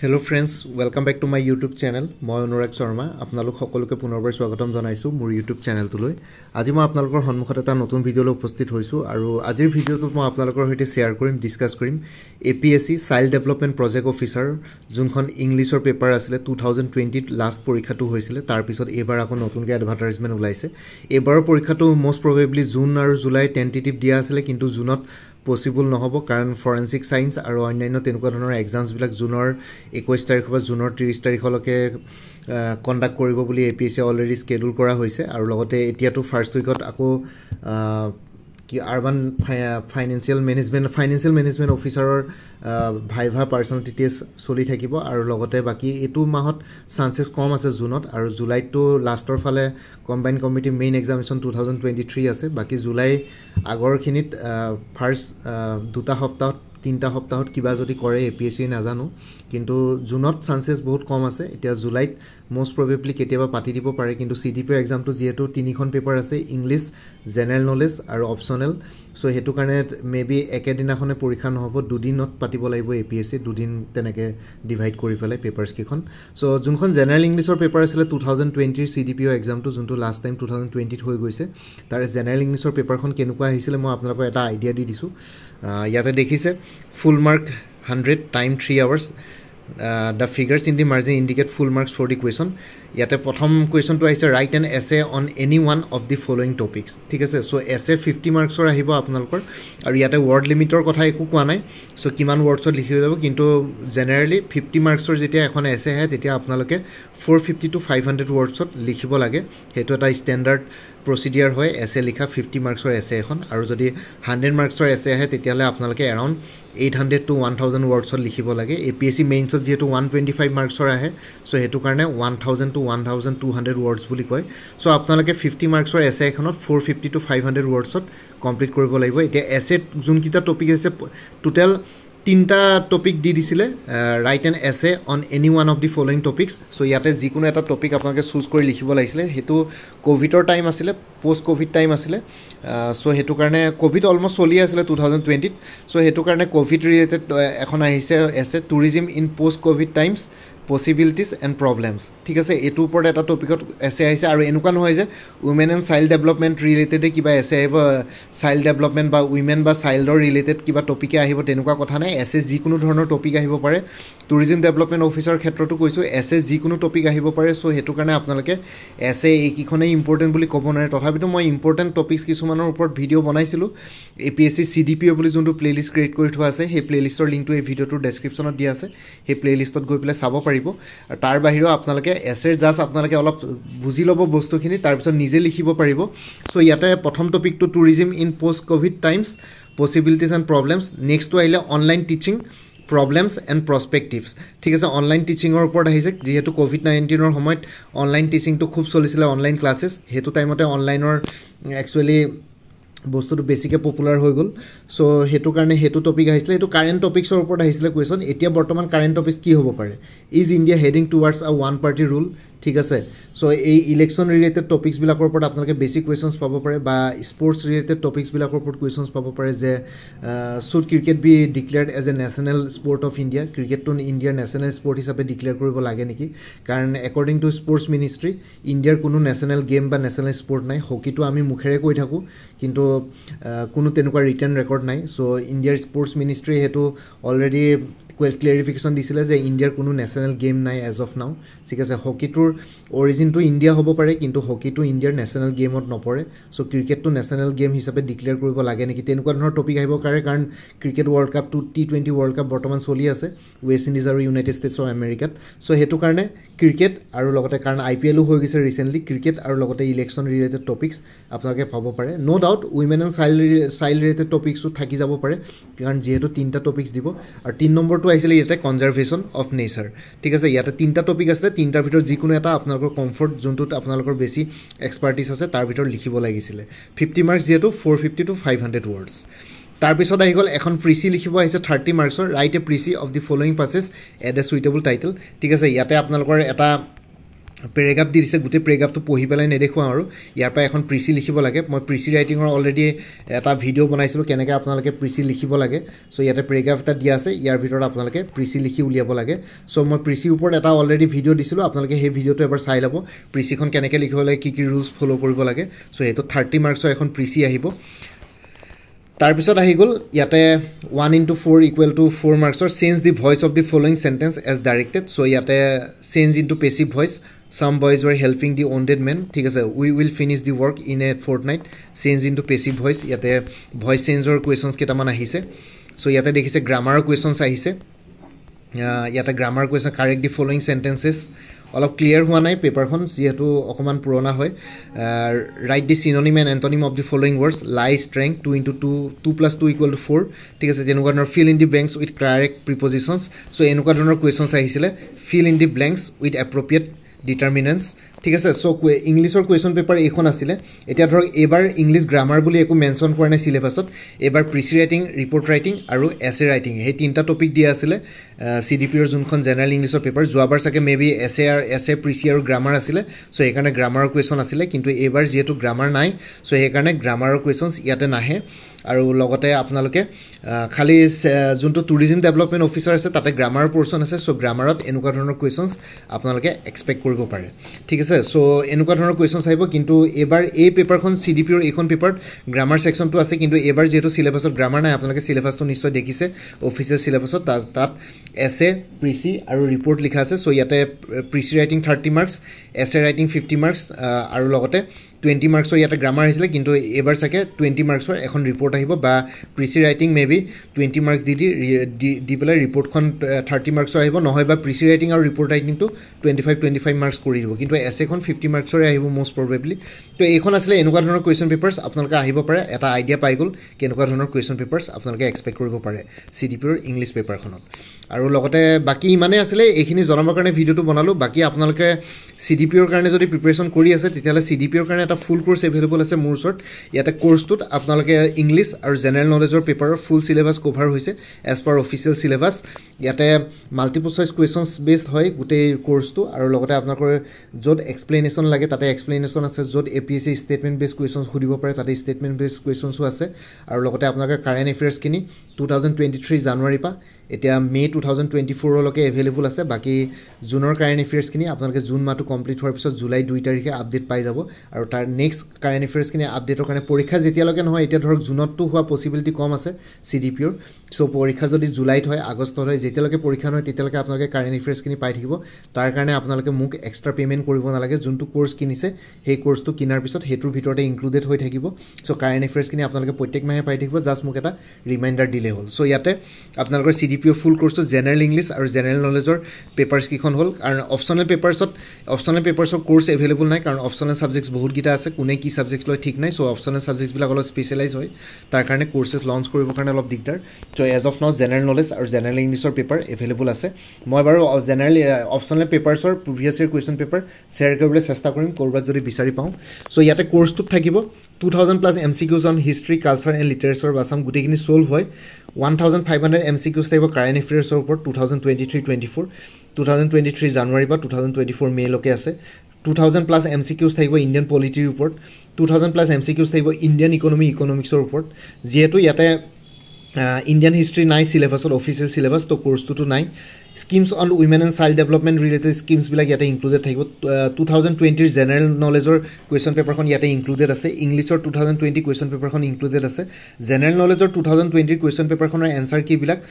Hello friends, welcome back to my YouTube channel. মই অনুৰাগ শৰ্মা আপোনালোক সকলোকে পুনৰবাৰ স্বাগতম জনাইছো মোৰ YouTube চেনেলটোলৈ। আজি মই আপোনালোকৰ সন্মুখত এটা নতুন ভিডিঅ' লৈ উপস্থিত হৈছো আৰু আজিৰ ভিডিঅ'টোত মই আপোনালোকৰ সৈতে শেয়াৰ কৰিম, ডিসকাস কৰিম APSC child development project officer যোনখন ইংলিছৰ পেপাৰ আছিল 2020 লাষ্ট পৰীক্ষাটো হৈছিল তাৰ পিছত এবাৰ আকৌ নতুনকৈ এডভাৰটাইজমেন্ট ওলাইছে। এবাৰৰ পৰীক্ষাটো মোষ্ট প্ৰবেবলি জুন আৰু জুলাই টেন্টেটিভ দিয়া আছিল কিন্তু জুনত পসিবল নহব কাৰণ ফৰেনসিক সায়েন্স আৰু অন্যান্য তেনেকুৱা ধৰণৰ এক্সামছ বিলাক জুনৰ 21 তাৰিখ বা জুনৰ 30 তাৰিখলৈকে কন্ডাক্ট কৰিব বুলি APSC অলৰেডি স্কেডুল কৰা হৈছে আৰু লগতে এতিয়াটো ফাৰ্স্ট উইকত আকৌ কি আৰবান ফাইনান্সিয়েল মেনেজমেন্ট অফিচাৰৰ ভাইভা পাৰ্সনালিটি টেষ্ট চলি থাকিব আৰু লগতে বাকি এটো মাহত চান্সেস কম আছে জুনত আৰু জুলাইটো লাষ্টৰ ফালে কম্বাইন কমিটি মেইন এক্সামিনেশন 2023 আছে বাকি জুলাই আগৰখিনিত ফাৰ্স্ট দুটা সপ্তাহত তিনটা সপ্তাহত কিবা যদি কৰে APSC নাজানো কিন্তু জুনত চান্সেস বহুত কম আছে এতিয়া জুলাইত মোষ্ট প্ৰবেবলি কেতিয়াবা পাতি দিব পাৰে কিন্তু CDPO এক্সামটো যেহেতু তিনিখন পেপাৰ আছে ইংলিশ জেনাৰেল নলেজ আৰু অপচনেল সো হেতু কাৰণে মেবি একেদিনাখনে পৰীক্ষা নহব দুদিনত পাতিব লাগিব APSC দুদিন তেনেকে ডিভাইড কৰি ফেলে পেপাৰছ কিখন সো যোনখন জেনাৰেল ইংলিশৰ পেপাৰ আছিল 2020 CDPO এক্সামটো যোনটো লাষ্ট টাইম 2020 হৈ গৈছে তাৰ জেনাৰেল ইংলিশৰ পেপাৰখন কেনেকুৱা আহিছিল মই আপোনালোকক এটা আইডিয়া দি দিছো ইয়াতে দেখিছে full mark 100 time 3 hours the figures in the margin indicate full marks for the question yate prothom question to aise write an essay on any one of the following topics thik ase so essay 50 marks or ahibo apnalokor aru yate word limit or kotha eku koa nai so kiman words or likhi jabo kintu generally 50 marks or jetia ekhon essay hai tetia apnaloke 450 to 500 words or likhibo lage hetu eta standard procedure hoy essay likha 50 marks or essay ekhon aru jodi 100 marks or essay hai tetiale apnaloke around 800 to 1000 words or likhibo lage APSC mains jetu 125 marks or ahe so hetu karone 1000 to 1200 words buli koy so apnaloke 50 marks or essay ekhonot 450 to 500 words ot complete koribo lagibo etia essay jun kita topic ase total তিনটা topic দি দিছিলে write an এছে on any one of the following topics so ইয়াতে যিকোনো এটা topic আপোনালোকে choose কৰি লিখিব লাগিছিলে হেতু কোভিডৰ টাইম আছিলে পোষ্ট কোভিড টাইম আছিলে সো হেতু কাৰণে কোভিড অলমোস্ট চলি আছিলে 2020 সো হেতু কাৰণে কোভিড ৰিলেটেড এখন আহিছে এছে tourism in post COVID Times possibilities and problems ঠিক আছে এটো উপৰ এটা টপিকত এছে আইছে আৰু এনুকা নহয় যে women and child development related কিবা এছে আহিব চাইল্ড ডেভেলপমেন্ট বা উইমেন বা চাইল্ডৰ ৰিলেটেড কিবা টপিকে আহিব তেনুকা কথা নাই এছে যিকোনো ধৰণৰ টপিক আহিব পাৰে টুৰিজম ডেভেলপমেন্ট অফিচাৰ ক্ষেত্ৰটো কৈছো এছে যিকোনো টপিক আহিব পাৰে সো হেতু কাৰণে আপোনালোকে এছে এইকিখনে ইম্পৰ্টেন্ট বুলি ক'ব নোৱাৰে তথাপিতো মই ইম্পৰ্টেন্ট টপিকস কিছুমানৰ ওপৰত ভিডিও বনাইছিলো APSC CDPO বুলি যোনটো প্লেলিষ্ট ক্ৰিয়েট কৰি থোৱা আছে সেই প্লেলিষ্টৰ লিংকটো এই ভিডিওটোৰ ডেসক্ৰিপচনত দিয়া আছে সেই প্লেলিষ্টত গৈ পেলাই চাব পাৰিব আৰু তাৰ বাহিৰেও আপোনালোকে এছেৰ জাস্ট আপোনালোকে অলপ বুজি ল'ব বস্তুখিনি তাৰ পিছত নিজে লিখিব পাৰিব সো ইয়াতে প্ৰথম টপিকটো tourism in post COVID times possibilities and problems নেক্সটটো আহিলে online teaching problems and perspectives ঠিক আছে অনলাইন টিচিংৰ ওপৰত আহিছে যেহেতু কোভিড 19ৰ সময়ত অনলাইন টিচিং তো খুব চলিছিল অনলাইন ক্লাसेस হেতু টাইমতে অনলাইনৰ একচুয়ালি বস্তুটো বেছিকে পপুলাৰ হৈ গল সো হেতু কাৰণে হেতু টপিক আহিছিল হেতু কাৰেন্ট টপিকছৰ ওপৰত আহিছিল কোৱেশ্চন এতিয়া বৰ্তমান কাৰেন্ট টপিক কি হ'ব পাৰে ইজ ইন্ডিয়া হেডিং টুৱাৰ্ডছ আ ওয়ান পাৰ্টি ৰুল ঠিক আছে সো এই ইলেকশন ৰিলেটেড টপিকস বিলাকৰ ওপৰত আপোনালোকে বেসিক কোৱেশ্চনস পাব পাৰে বা স্পোৰ্টস ৰিলেটেড টপিকস বিলাকৰ ওপৰত কোৱেশ্চনস পাব পাৰে যে should cricket be declared as a national sport of India ক্ৰিকেটটো ইণ্ডিয়াৰ নেশনাল স্পোৰ্ট হিচাপে ডিক্লেয়াৰ কৰিব লাগে নেকি কাৰণ একৰ্ডিং টু স্পোৰ্টস মিনিষ্ট্ৰি ইণ্ডিয়াৰ কোনো নেশনাল গেম বা নেশনাল স্পোৰ্ট নাই হকিটো আমি মুখেৰে কৈ থাকো কিন্তু কোনো তেনেকুৱা ৰিটেন ৰেকৰ্ড নাই সো ইণ্ডিয়াৰ স্পোৰ্টস মিনিষ্ট্ৰি হেতু অলৰেডি ক্লেৰিফিকেশন দিছিলে যে ইণ্ডিয়াৰ কোনো নেশনাল গেম নাই এজ অফ নাও ঠিক আছে হকিটোৰ অৰিজিনটো ইণ্ডিয়া হ'ব পাৰে কিন্তু হকিটো ইণ্ডিয়াৰ নেশনাল গেমত নপৰে সো ক্ৰিকেটটো নেশনাল গেম হিচাপে ডিক্লেয়াৰ কৰিব লাগে নেকি তেনেকুৱা ধৰণৰ টপিক আহিব কাৰণ cricket world cup T20 world cup বৰ্তমান চলি আছে ৱেষ্ট ইণ্ডিজ আৰু ইউনাইটেড ষ্টেটছ অফ আমেৰিকাত সো হেতু কাৰণে ক্ৰিকেট আৰু লগতে কাৰণ IPL হৈ গৈছে ৰিসেন্টলি ক্ৰিকেট আৰু লগতে ইলেকশন ৰিলেটেড টপিকস আপোনালোকে পাব পাৰে no doubt women and child related টপিকসও থাকি যাব পাৰে কাৰণ যেহেতু তিনটা টপিকস দিব আৰু 3 নম্বৰটো আহিছিলে ইয়াতে কনজাৰভেশন অফ নেচাৰ ঠিক আছে ইয়াতে তিনটা টপিক আছে তিনটাৰ ভিতৰত যিকোনো এটা আপোনালোকৰ কমফৰ্ট যোনটোত আপোনালোকৰ বেছি এক্সপাৰ্টিজ আছে তাৰ ভিতৰত লিখিব লাগিছিল 50 মাৰ্কস যেহেতু 450 to 500 words তাৰ পিছত আহি গল এখন প্ৰিসি লিখিব আহিছে 30 মাৰ্কসৰ write a precis of the following passage add a suitable title ঠিক আছে ইয়াতে আপোনালোকৰ এটা পেৰেগ্ৰাফ দি দিছে গোটেই পেৰেগ্ৰাফটো পঢ়ি পেলাই নেদেখুৱাওঁ আৰু ইয়াৰ পৰা এখন প্ৰিচি লিখিব লাগে মই প্ৰিচি ৰাইটিঙৰ অলৰেডি এটা ভিডিঅ' বনাইছিলোঁ কেনেকৈ আপোনালোকে প্ৰিচি লিখিব লাগে চ' ইয়াতে পেৰেগ্ৰাফ এটা দিয়া আছে ইয়াৰ ভিতৰত আপোনালোকে প্ৰিচি লিখি উলিয়াব লাগে চ' মই প্ৰিচিৰ ওপৰত এটা অলৰেডি ভিডিঅ' দিছিলোঁ আপোনালোকে সেই ভিডিঅ'টো এবাৰ চাই ল'ব প্ৰিচিখন কেনেকৈ লিখিব লাগে কি কি ৰুলছ ফ'ল' কৰিব লাগে চ' সেইটো 30 মাৰ্কছৰ এখন প্ৰিচি আহিব তাৰপিছত আহি গ'ল ইয়াতে 1 * 4 = 4 মাৰ্কছৰ change the voice of the following sentence as directed so' ইয়াতে change into passive voice Some boys were helping the wounded men. ঠিক আছে we will finish the work in a fortnight. Change into passive voice. ইয়াতে voice changeৰ questions কেইটামান আহিছে so ইয়াতে দেখিছে গ্ৰামাৰৰ questions আহিছে ইয়াতে grammar question correct the following sentences অলপ ক্লিয়াৰ হোৱা নাই পেপাৰখন যেহেতু অকমান পুৰণা হয় write the synonym and antonym of the following words lie strength 2 * 2 2 + 2 = 4 ঠিক আছে তেনেকুৱা ধৰণৰ fill in the blanks with correct prepositions so এনেকুৱা ধৰণৰ questions আহিছিলে fill in the blanks with appropriate ডিটাৰমিনেন্টস ঠিক আছে সো ইংলিশৰ কোৱেশ্চন পেপাৰ এইখন আছিল এটা ধৰক এবাৰ ইংলিশ গ্ৰামাৰ বুলি একো মেনশন কৰা নাই সিলেবাসত এবাৰ প্ৰিচি ৰাইটিং ৰিপৰ্ট ৰাইটিং আৰু এছে ৰাইটিং এই তিনটা টপিক দিয়া আছিল সিডিপিৰ যোনখন জেনাৰেল ইংলিশৰ পেপাৰ যোৱাবাৰ সাকে মেবি এছে প্ৰিচি আৰু গ্ৰামাৰ আছিল সো এই কাৰণে গ্ৰামাৰৰ কোৱেশ্চন আছিল কিন্তু এবাৰ যেহেতু গ্ৰামাৰ নাই সো এই কাৰণে গ্ৰামাৰৰ কোৱেশ্চনস ইয়াতে নাহে আৰু লগতে আপোনালোকে খালি যোনটো টুৰিজম ডেভেলপমেন্ট অফিচাৰ আছে তাতে গ্ৰামাৰ পোৰশন আছে সো গ্ৰামাৰত এনেকুৱা ধৰণৰ কোৱেশ্চনস আপোনালোকে এক্সপেক্ট কৰিব পাৰে ঠিক আছে সো এনেকুৱা ধৰণৰ কোৱেশ্চনস আহিব কিন্তু এবাৰ এই পেপাৰখন সিডিপিৰ এইখন পেপাৰত গ্ৰামাৰ সেকশনটো আছে কিন্তু এবাৰ যেহেতু সিলেবাসত গ্ৰামাৰ নাই আপোনালোকে সিলেবাসটো নিশ্চয় দেখিছে অফিচিয়েল সিলেবাসত তাত এছে প্ৰিচি আৰু ৰিপৰ্ট লিখা আছে সো ইয়াতে প্ৰিচি ৰাইটিং 30 মাৰ্কস এছে ৰাইটিং 50 মাৰ্কস আৰু লগতে 20 মাৰ্কসৰ ইয়াতে গ্ৰামাৰ আহিছিল কিন্তু এবাৰ সাকে 20 মাৰ্কসৰ এখন ৰিপৰ্ট আহিব বা প্ৰিচি ৰাইটিং মেবি 20 মাৰ্কস দি পেলাই ৰিপৰ্টখন 30 মাৰ্কসৰ আহিব নহয় বা প্ৰিচি ৰাইটিং আৰু ৰিপৰ্ট ৰাইটিংটো 25 মাৰ্কস কৰি দিব কিন্তু এছেখন 50 মাৰ্কসৰ আহিব মোষ্ট প্ৰবেবলি তো এইখন আসলে এনেকুৱা ধৰণৰ কোৱেশ্চন পেপাৰছ আপোনালোকে আহিব পাৰে এটা আইডিয়া পাই গ'ল কেনেকুৱা ধৰণৰ কোৱেশ্চন পেপাৰছ আপোনালোকে এক্সপেক্ট কৰিব পাৰে সিডিপিৰ ইংলিশ পেপাৰখনত আৰু লগতে বাকি ইমানে আসলে এইখিনি জনাবৰ কাৰণে ভিডিওটো বনালো বাকি আপোনালোকে সিডিপিৰ কাৰণে যদি প্ৰিপাৰেচন কৰি আছে তেতিয়ালে সিডিপিৰ কাৰণে এটা ফুল কোৰ্স এভেইলেবল আছে মোৰ ওচৰত ইয়াতে কোৰ্সটোত আপোনালোকে ইংলিশ আৰু জেনাৰেল নলেজৰ পেপাৰৰ ফুল সিলেবাস কভাৰ হৈছে এজ পাৰ অফিচিয়েল সিলেবাস ইয়াতে মাল্টিপল চইচ কোৱেশ্চনস বেসড হয় গোটেই কোৰ্সটো আৰু লগতে আপোনালোকৰ য'ত এক্সপ্লেনেশ্যন লাগে তাতে এক্সপ্লেনেশ্যন আছে য'ত এপিএসসি স্টেটমেন্ট বেসড কোৱেশ্চনস সুধিব পাৰে তাতে স্টেটমেন্ট বেসড কোৱেশ্চনসও আছে আৰু লগতে আপোনালোকৰ কাৰেন্ট এফেয়াৰ্স কিনি 2023 জানুৱাৰী পা এতিয়া মে 2024 লকে এভেইলেবল আছে বাকি জুনৰ কাৰেন্ট এফেয়াৰ্স কিনি আপোনালোকে জুন মাহটো কমপ্লিট হোৱাৰ পিছত জুলাই 2 তাৰিখে আপডেট পাই যাব আৰু তাৰ নেক্সট কাৰেন্ট এফেয়াৰ্স কিনি আপডেটৰ কাৰণে পৰীক্ষা যেতিয়ালৈকে নহয় এতিয়া ধৰক জুনতটো হোৱা পসিবিলিটি কম আছে সিডিপিৰ সো পৰীক্ষা যদি জুলাইত হয় আগষ্টত হয় যেতিয়ালৈকে পৰীক্ষা নহয় তেতিয়ালৈকে আপোনালোকে কাৰেন্ট এফেয়াৰ্স কিনি পাই থাকিব তাৰ কাৰণে আপোনালোকে মোক এক্সট্ৰা পেমেন্ট কৰিব নালাগে যোনটো কোৰ্স কিনিছে সেই কোৰ্সটো কিনাৰ পিছত হেতুৰ ভিতৰতে ইনক্লুডেড হৈ থাকিব সো কাৰেন্ট এফেয়াৰ্স কিনি আপোনালোকে প্ৰত্যেক মাহে পাই থাকিব জাস্ট মোক এটা ৰিমাইন্ডাৰ দিলে হ'ল সো ইয়াতে আপোনালোকৰ সিডিপিৰ ফুল কোৰ্সটো জেনাৰেল ইংলিশ আৰু জেনাৰেল নলেজৰ পেপাৰছ কিখন হ'ল কাৰণ অপচনেল পেপাৰছৰ কোৰ্স এভেইলেবল নাই কাৰণ অপচনেল সাবজেক্টস বহুত গিটা আছে কোনে কি সাবজেক্টস লয় ঠিক নাই সো অপচনেল সাবজেক্টস বিলাক অলপ স্পেশালাইজ হয় তাৰ কাৰণে কোৰ্সেস লঞ্চ কৰিবৰ কাৰণে অলপ দিগদাৰ so as of now general knowledge আৰু জেনাৰেল ইংলিশৰ পেপাৰ এভেইলেবল আছে মই বাৰু জেনাৰেল অপচনেল পেপাৰছৰ previous year question paper share কৰিবলৈ চেষ্টা কৰিম কৰবাত যদি বিচাৰি পাওঁ সো ইয়াতে কোৰ্সটোত থাকিব 2000+ MCQs on history culture and literature বাছাম গুটেখিনি সলভ হয় 1500 এমসিকিউজ থাকিব কাৰেন্ট এফেয়াৰ্ছৰ ওপৰত 2023-24 2023 জানুৱাৰী পা 2024 মে লকে আছে 2000+ এমসিকিউজ থাকিব ইণ্ডিয়ান পলিটিৰ ওপৰত 2000+ এমসিকিউজ থাকিব ইণ্ডিয়ান ইকনমিক্সৰ ওপৰত যেহেতু ইয়াতে ইণ্ডিয়ান হিষ্ট্ৰি নাই সিলেবাসত অফিচিয়েল সিলেবাস তো কোৰ্সটো নাই schemes on women and child development related schemes bilak yate included thaibo 2020 general knowledge or question paper kon yate included ase english or 2020 question paper kon included ase general knowledge or 2020 question paper kon answer ki bilak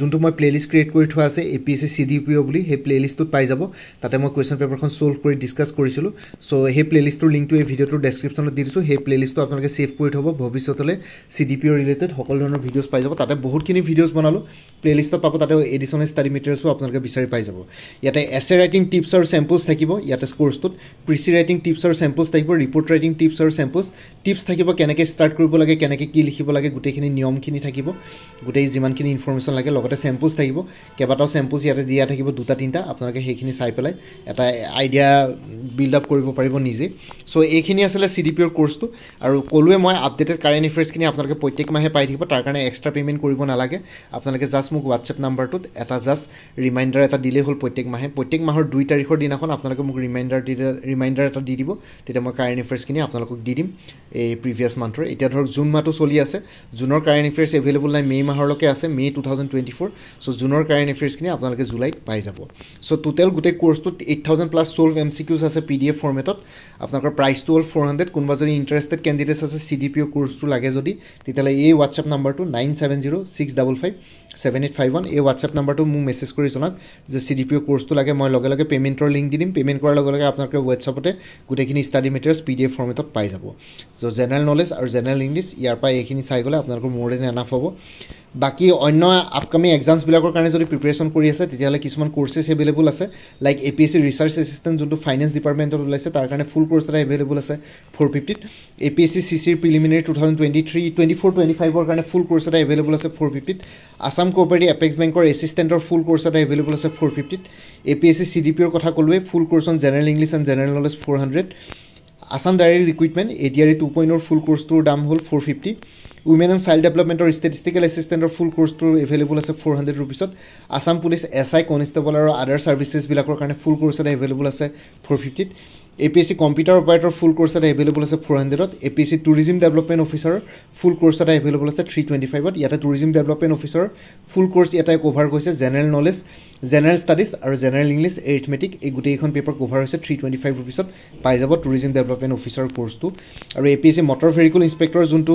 juntu moi playlist create kori thwa ase APSC CDPO boli he playlist tut pai jabo tate moi question paper kon solve kori discuss korisilu so he playlist tur link to e video tur description ot di disu he playlist to apnaloke save kori thobo bhovishyotole CDPO related hokol dhonor videos pai jabo tate bahut kini videos banalo playlist to pabo tate additional study material so আপোনালোকে বিচাৰি পাই যাব ইয়াতে এছে writing tips আৰু স্যাম্পলছ থাকিব ইয়াতে কোৰ্সটোত প্ৰিচি writing tips আৰু স্যাম্পলছ থাকিব ৰিপৰ্ট ৰাইটিং টিপছ আৰু স্যাম্পলছ টিপছ থাকিব কেনেকৈ ষ্টাৰ্ট কৰিব লাগে কেনেকৈ কি লিখিব লাগে গোটেইখিনি নিয়মখিনি থাকিব গোটেই যিমানখিনি ইনফৰমেশ্যন লাগে লগতে চেম্পুজ থাকিব কেইবাটাও চেম্পুজ ইয়াতে দিয়া থাকিব দুটা তিনিটা আপোনালোকে সেইখিনি চাই পেলাই এটা আইডিয়া বিল্ড আপ কৰিব পাৰিব নিজে চ' এইখিনি আছিলে CDPৰ কোৰ্চটো আৰু ক'লোৱে মই আপডেটেড কাৰেণ্ট এফেয়াৰ্ছখিনি আপোনালোকে প্ৰত্যেক মাহে পাই থাকিব তাৰ কাৰণে এক্সট্ৰা পে'মেণ্ট কৰিব নালাগে আপোনালোকে জাষ্ট মোক হোৱাটছএপ নাম্বাৰটোত এটা জাষ্ট ৰিমাইণ্ডাৰ এটা দিলেই হ'ল প্ৰত্যেক মাহৰ 2 তাৰিখৰ দিনাখন আপোনালোকে মোক ৰিমাইণ্ডাৰ এটা দি দিব তেতিয়া মই কাৰেণ্ট এফেয়াৰ্ছখিনি আপোনালোকক দি দিম এই প্ৰিভিয়াছ মান্থৰ এতিয়া ধৰক জুন মাহটো চলি আছে জুনৰ কাৰেণ্ট এফেয়াৰ্ছ এভেইলেবল নাই মে' মাহৰলৈকে আছে মে' 2024 চ' জুনৰ কাৰেণ্ট এফেয়াৰ্ছখিনি আপোনালোকে জুলাইত পাই যাব চ' টোটেল গোটেই কোৰ্চটোত 8000+ 12 MCQs আছে PDF ফৰ্মেটত আপোনালোকৰ প্ৰাইচটো হ'ল 400 কোনোবা যদি ইণ্টাৰেষ্টেড কেণ্ডিডেটছ আছে CDPO কোৰ্চটো লাগে যদি তেতিয়াহ'লে এই হোৱাটছএপ নাম্বাৰটো 9706557851 এই হোৱাটছএপ নাম্বাৰটো মোক মেছেজ কৰি জনাওক যে CDPO কোৰ্চটো লাগে মই লগে লগে পে'মেণ্টৰ লিংক দি দিম পে'মেণ্ট কৰাৰ লগে লগে আপোনালোকে হোৱাটছএপতে গোটেইখিনি ষ্টাডি মেটেৰিয়েলছ PDF ফৰ্মেটত পাই যাব চ' জেনেৰেল নলেজ আৰু জেনেৰেল ইংলিছ ইয়াৰ পৰা এইখিনি চাই গ'লে আপোনালোকৰ মোৰ দেন এনাফ হ'ব বাকি অন্য আপকামিং এক্সামছবিলাকৰ কাৰণে যদি প্ৰিপেৰেশ্যন কৰি আছে তেতিয়াহ'লে কিছুমান কোৰ্চেছ এভেইলেবল আছে লাইক APSC ৰিচাৰ্চ এছিষ্টেণ্ট যোনটো ফাইনেন্স ডিপাৰ্টমেণ্টত ওলাইছে তাৰ কাৰণে ফুল কোৰ্চ এটা এভেইলেবল আছে 450 APSC CCৰ প্ৰিলিমিনাৰী 2023-24-25ৰ কাৰণে ফুল কোৰ্চ এটা এভেইলেবল আছে 450 আসাম কোঅপাৰেটিভ এপেক্স বেংকৰ এছিষ্টেণ্টৰ ফুল কোৰ্চ এটা এভেইলেবল আছে 450 APSC CDPৰ কথা ক'লোৱে full course on general English and general knowledge 400 Assam direct recruitment ADRE 2.0 full কোৰ্চটোৰ দাম হ'ল 450 উইমেন এণ্ড চাইল্ড ডেভেলপমেণ্টৰ ষ্টেটিষ্টিকেল এছিষ্টেণ্টৰ ফুল কোৰ্চটো এভেইলেবল আছে 400 ৰুপিছত আসাম পুলিচ SI কনষ্টেবল আৰু আদাৰ ছাৰ্ভিচেছবিলাকৰ কাৰণে ফুল কোৰ্চ এটা এভেইলেবল আছে 450 APSC কম্পিউটাৰ অপাৰেটৰ ফুল কোৰ্চ এটা এভেইলেবল আছে 400ত APSC টুৰিজিম ডেভেলপমেণ্ট অফিচাৰৰ ফুল কোৰ্চ এটা এভেইলেবল আছে 325ত ইয়াতে টুৰিজিম ডেভেলপমেণ্ট অফিচাৰৰ ফুল কোৰ্চ ইয়াতে কভাৰ কৰিছে জেনেৰেল নলেজ জেনেৰেল ষ্টাডিজ আৰু জেনেৰেল ইংলিছ এৰিথমেটিক এই গোটেইখন পেপাৰ কভাৰ হৈছে 325 ৰুপিছত পাই যাব টুৰিজিম ডেভেলপমেণ্ট অফিচাৰ কোৰ্চটো আৰু APSC মটৰ ভেহিকল ইনস্পেক্টৰ যোনটো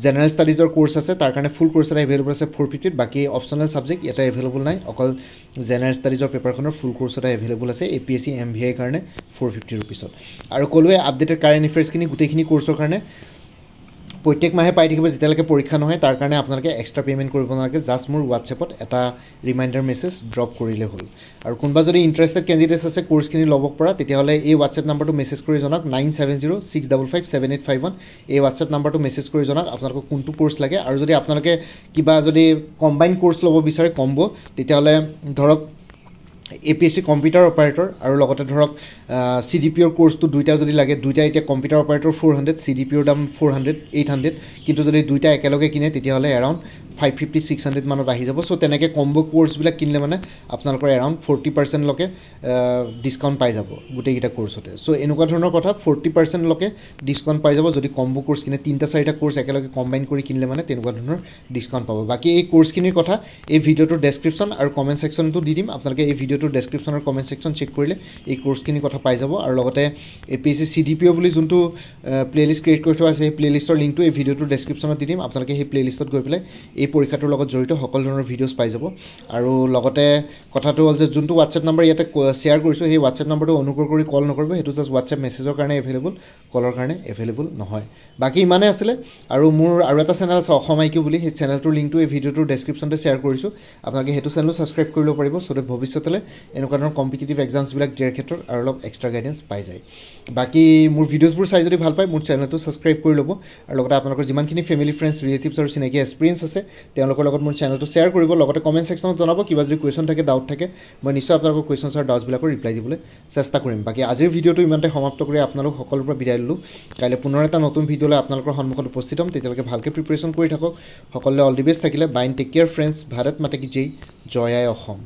জেনেৰেল ষ্টাডিজৰ কোৰ্চ আছে তাৰ কাৰণে ফুল কোৰ্চ এটা এভেইলেবল আছে 450 বাকি অপচনেল ছাবজেক্ট ইয়াতে এভেইলেবল নাই অকল জেনেৰেল ষ্টাডিজৰ পেপাৰখনৰ ফুল কোৰ্চ এটা এভেইলেবল আছে APSC MVI কাৰণে 450 ৰুপিছত আৰু ক'লোৱে আপডেটেড কাৰেণ্ট এফেয়াৰ্ছখিনি গোটেইখিনি কোৰ্চৰ কাৰণে প্ৰত্যেক মাহে পাই থাকিব যেতিয়ালৈকে পৰীক্ষা নহয় তাৰ কাৰণে আপোনালোকে এক্সট্ৰা পে'মেণ্ট কৰিব নালাগে জাষ্ট মোৰ হোৱাটছএপত এটা ৰিমাইণ্ডাৰ মেছেজ ড্ৰপ কৰিলে হ'ল আৰু কোনোবা যদি ইণ্টাৰেষ্টেড কেণ্ডিডেটছ আছে কোৰ্চখিনি ল'ব পৰা তেতিয়াহ'লে এই হোৱাটছএপ নাম্বাৰটো মেছেজ কৰি জনাওক 9706557851 এই হোৱাটছএপ নাম্বাৰটো মেছেজ কৰি জনাওক আপোনালোকক কোনটো কোৰ্চ লাগে আৰু যদি আপোনালোকে কিবা যদি কম্বাইন কোৰ্চ ল'ব বিচাৰে কম্বো তেতিয়াহ'লে ধৰক APSC কম্পিউটাৰ অপাৰেটৰ আৰু লগতে ধৰক CDPৰ কোৰ্চটো দুইটা যদি লাগে দুইটা এতিয়া কম্পিউটাৰ অপাৰেটৰ 400 CDPৰ দাম 400 800 কিন্তু যদি দুইটা একেলগে কিনে তেতিয়াহ'লে এৰাউণ্ড 550-600 মানত আহি যাব চ' তেনেকৈ কম্বো কোৰ্চবিলাক কিনিলে মানে আপোনালোকৰ এৰাউণ্ড 40% লৈকে ডিছকাউণ্ট পাই যাব গোটেইকেইটা কোৰ্চতে চ' এনেকুৱা ধৰণৰ কথা 40% লৈকে ডিছকাউণ্ট পাই যাব যদি কম্বো কোৰ্চ কিনে 3-4টা কোৰ্চ একেলগে কম্বাইন কৰি কিনিলে মানে তেনেকুৱা ধৰণৰ ডিছকাউণ্ট পাব বাকী এই কোৰ্চখিনিৰ কথা এই ভিডিঅ'টোৰ ডেছক্ৰিপশ্যন আৰু কমেণ্ট ছেকশ্যনটো দি দিম আপোনালোকে এই ভিডিঅ'টোৰ ডেছক্ৰিপশ্যন আৰু কমেণ্ট ছেকশ্যন চেক কৰিলে এই কোৰ্চখিনিৰ কথা পাই যাব আৰু লগতে APSC CDPO বুলি যোনটো প্লেলিষ্ট ক্ৰিয়েট কৰি থোৱা আছে সেই প্লেলিষ্টৰ লিংকটো এই ভিডিঅ'টোৰ ডেছক্ৰিপশ্যনত দি দিম আপোনালোকে সেই প্লেলিষ্টত গৈ পেলাই এই পৰীক্ষাটোৰ লগত জড়িত সকলো ধৰণৰ ভিডিঅ'ছ পাই যাব আৰু লগতে কথাটো হ'ল যে যোনটো হোৱাটছএপ নাম্বাৰ ইয়াতে শ্বেয়াৰ কৰিছোঁ সেই হোৱাটছএপ নাম্বাৰটো অনুগ্ৰহ কৰি কল নকৰিব সেইটো জাষ্ট হোৱাটছএপ মেছেজৰ কাৰণে এভেইলেবল কলৰ কাৰণে এভেইলেবল নহয় বাকী ইমানেই আছিলে আৰু মোৰ আৰু এটা চেনেল আছে অসম IQ বুলি সেই চেনেলটোৰ লিংকটো এই ভিডিঅ'টোৰ ডেছক্ৰিপশ্যনতে শ্বেয়াৰ কৰিছোঁ আপোনালোকে সেইটো চেনেলো ছাবস্ক্ৰাইব কৰি ল'ব পাৰিব চ' ভৱিষ্যতলৈ এনেকুৱা ধৰণৰ কম্পিটিটিভ এক্সামছবিলাক দিয়াৰ ক্ষেত্ৰত আৰু অলপ এক্সট্ৰা গাইডেঞ্চ পাই যায় বাকী মোৰ ভিডিঅ'ছবোৰ চাই যদি ভাল পায় মোৰ চেনেলটো ছাবস্ক্ৰাইব কৰি ল'ব আৰু লগতে আপোনালোকৰ যিমানখিনি ফেমিলি ফ্ৰেণ্ডছ ৰিলেটিভছ আৰু চিনাকি এক্সপিৰিয়েঞ্চ আছে তেওঁলোকৰ লগত মোৰ চেনেলটো শ্বেয়াৰ কৰিব লগতে কমেণ্ট ছেকশ্যনত জনাব কিবা যদি কুৱেশ্যন থাকে ডাউট থাকে মই নিশ্চয় আপোনালোকৰ কুৱেশ্যনছ আৰু ডাউটছবিলাকৰ ৰিপ্লাই দিবলৈ চেষ্টা কৰিম বাকী আজিৰ ভিডিঅ'টো ইমানতে সমাপ্ত কৰি আপোনালোক সকলোৰে পৰা বিদায় ল'লোঁ কাইলৈ পুনৰ এটা নতুন ভিডিঅ'লৈ আপোনালোকৰ সন্মুখত উপস্থিত হ'ম তেতিয়ালৈকে ভালকৈ প্ৰিপেৰেশ্যন কৰি থাকক সকলোৱে অল দি বেষ্ট থাকিলে বাইন টেক কেয়াৰ ফ্ৰেণ্ডছ ভাৰত মাতা কি জয় জয় আই অসম